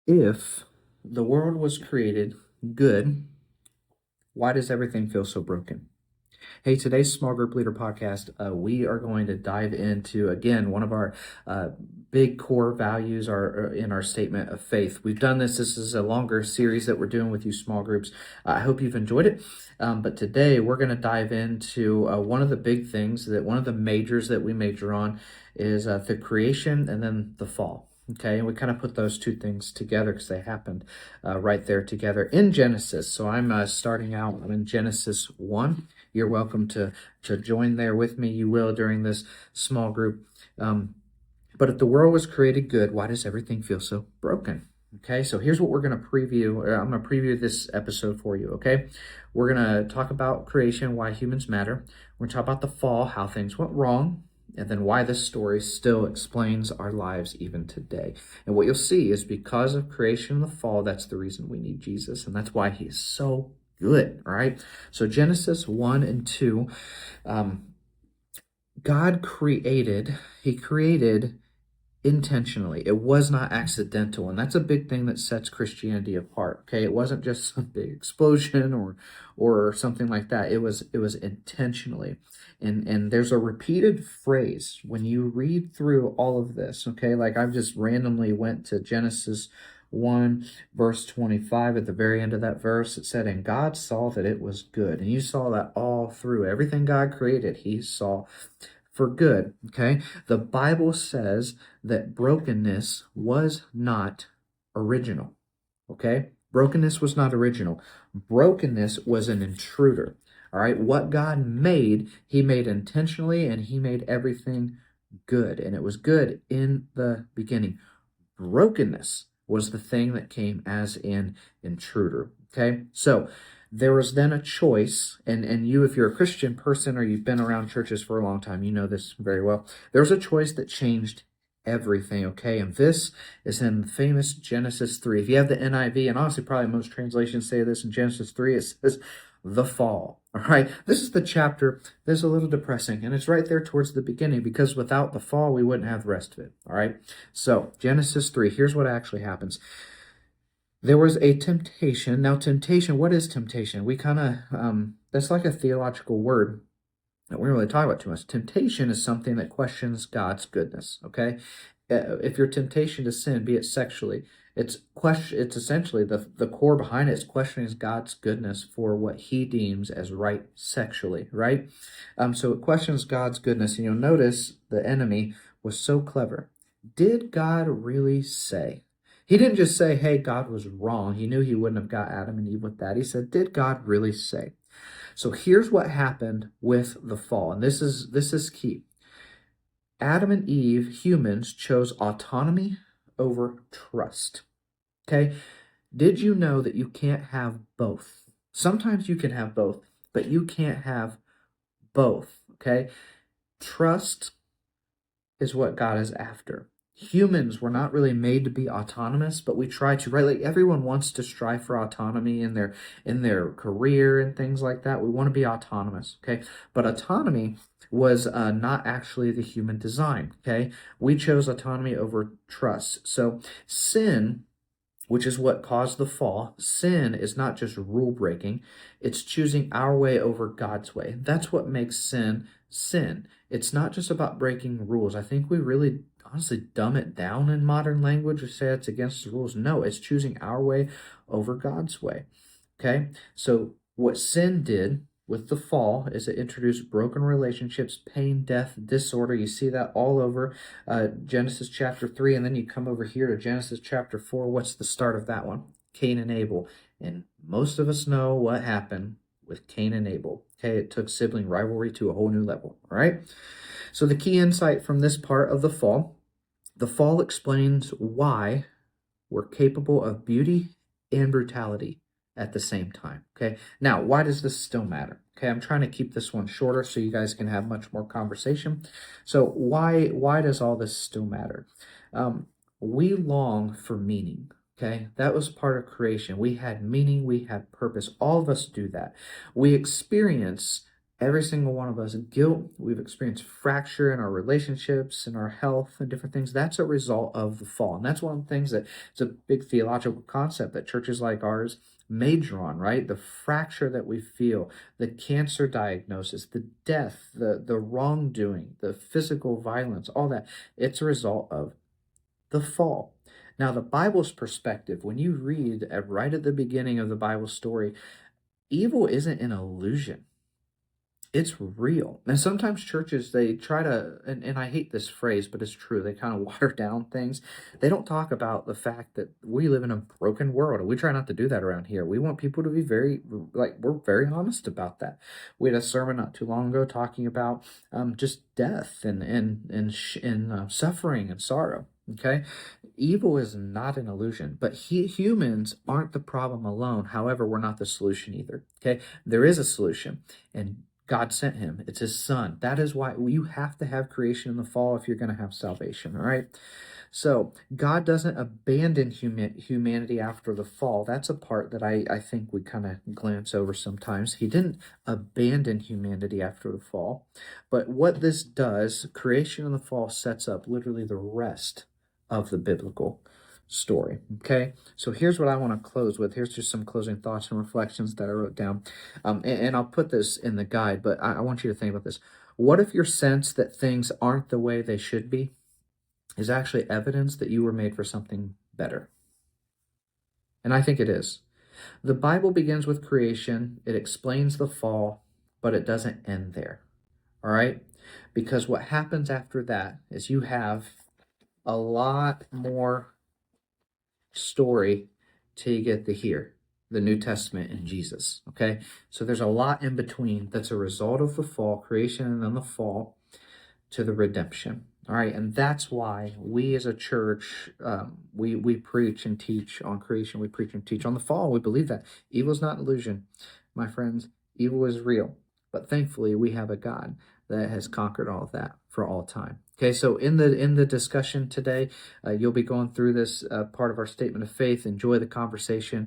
If the world was created good, why does everything feel so broken? Hey, today's Small Group Leader podcast, we are going to dive into, again, one of our uh, big core values in our statement of faith. We've done this. This is a longer series that we're doing with you small groups. I hope you've enjoyed it. But today we're going to dive into one of the big things one of the majors that we major on is the creation and then the fall. Okay, and we kind of put those two things together because they happened right there together in Genesis. So I'm starting out. I'm in Genesis 1. You're welcome to join there with me. You will during this small group. But if the world was created good, why does everything feel so broken? Okay, so here's what we're going to preview. I'm going to preview this episode for you. Okay, we're going to talk about creation, why humans matter. We're going to talk about the fall, how things went wrong, and then why this story still explains our lives even today. And what you'll see is because of creation and the fall, that's the reason we need Jesus, and that's why he is so good. All right. So Genesis 1 and 2, he created intentionally. It was not accidental. And that's a big thing that sets Christianity apart. Okay. It wasn't just some big explosion or something like that. It was intentionally. And there's a repeated phrase when you read through all of this. Okay. Like I've just randomly went to Genesis 1 verse 25. At the very end of that verse, it said, and God saw that it was good. And you saw that all through everything God created, he saw for good. Okay. The Bible says that brokenness was not original. Okay. Brokenness was not original. Brokenness was an intruder. All right. What God made, he made intentionally, and he made everything good. And it was good in the beginning. Brokenness was the thing that came as an intruder. Okay. So there was then a choice, and you, if you're a Christian person or you've been around churches for a long time, you know this very well. There was a choice that changed everything, okay? And this is in the famous Genesis 3. If you have the NIV, and honestly, probably most translations say this in Genesis 3, it says the fall, all right? This is the chapter that's a little depressing, and it's right there towards the beginning because without the fall, we wouldn't have the rest of it, all right? So, Genesis 3, here's what actually happens. There was a temptation. Now, temptation, what is temptation? We kind of, that's like a theological word that we don't really talk about too much. Temptation is something that questions God's goodness, okay? If your temptation to sin, be it sexually, it's essentially the core behind it is questioning God's goodness for what he deems as right sexually, right? So it questions God's goodness. And you'll notice the enemy was so clever. Did God really say? He didn't just say, hey, God was wrong. He knew he wouldn't have got Adam and Eve with that. He said, did God really say? So here's what happened with the fall, and this is key. Adam and Eve, humans, chose autonomy over trust. Okay? Did you know that you can't have both? Sometimes you can have both, but you can't have both. Okay? Trust is what God is after. Humans were not really made to be autonomous, but we try to, right? Like everyone wants to strive for autonomy in their career and things like that. We want to be autonomous, okay? But autonomy was not actually the human design, okay? We chose autonomy over trust. So sin, which is what caused the fall, sin is not just rule breaking, it's choosing our way over God's way. That's what makes sin sin. It's not just about breaking rules. I think we really honestly dumb it down in modern language. We say it's against the rules. No, it's choosing our way over God's way. Okay? So what sin did with the fall is it introduced broken relationships, pain, death, disorder. You see that all over Genesis chapter 3, and then you come over here to Genesis chapter 4. What's the start of that one? Cain and Abel. And most of us know what happened with Cain and Abel. Okay, it took sibling rivalry to a whole new level. All right. So the key insight from this part of the fall explains why we're capable of beauty and brutality at the same time. Okay. Now, why does this still matter? Okay, I'm trying to keep this one shorter so you guys can have much more conversation. So why does all this still matter? We long for meaning. Okay, that was part of creation. We had meaning, we had purpose. All of us do that. We experience Every single one of us, guilt, we've experienced fracture in our relationships, in our health, and different things. That's a result of the fall. And that's one of the things that it's a big theological concept that churches like ours major on, right? The fracture that we feel, the cancer diagnosis, the death, the wrongdoing, the physical violence, all that. It's a result of the fall. Now, the Bible's perspective, when you read right at the beginning of the Bible story, evil isn't an illusion. It's real. And sometimes churches, they try to, and I hate this phrase, but it's true. They kind of water down things. They don't talk about the fact that we live in a broken world. And we try not to do that around here. We want people to be we're very honest about that. We had a sermon not too long ago talking about just death and suffering and sorrow. Okay. Evil is not an illusion, but humans aren't the problem alone. However, we're not the solution either. Okay. There is a solution. And God sent him. It's his son. That is why you have to have creation in the fall if you're going to have salvation. All right. So God doesn't abandon humanity after the fall. That's a part that I think we kind of glance over sometimes. He didn't abandon humanity after the fall. But what this does, creation in the fall sets up literally the rest of the biblical story. Okay, so here's what I want to close with. Here's just some closing thoughts and reflections that I wrote down, and I'll put this in the guide, but I want you to think about this. What if your sense that things aren't the way they should be is actually evidence that you were made for something better? And I think it is. The Bible begins with creation, it explains the fall, but it doesn't end there. All right, because what happens after that is you have a lot more story till you get to here, the New Testament and Jesus. Okay, so there's a lot in between that's a result of the fall, creation, and then the fall to the redemption. All right, and that's why we as a church, we preach and teach on creation. We preach and teach on the fall. We believe that evil is not an illusion, my friends. Evil is real, but thankfully we have a God that has conquered all of that for all time. Okay, so in the discussion today, you'll be going through this part of our statement of faith. Enjoy the conversation.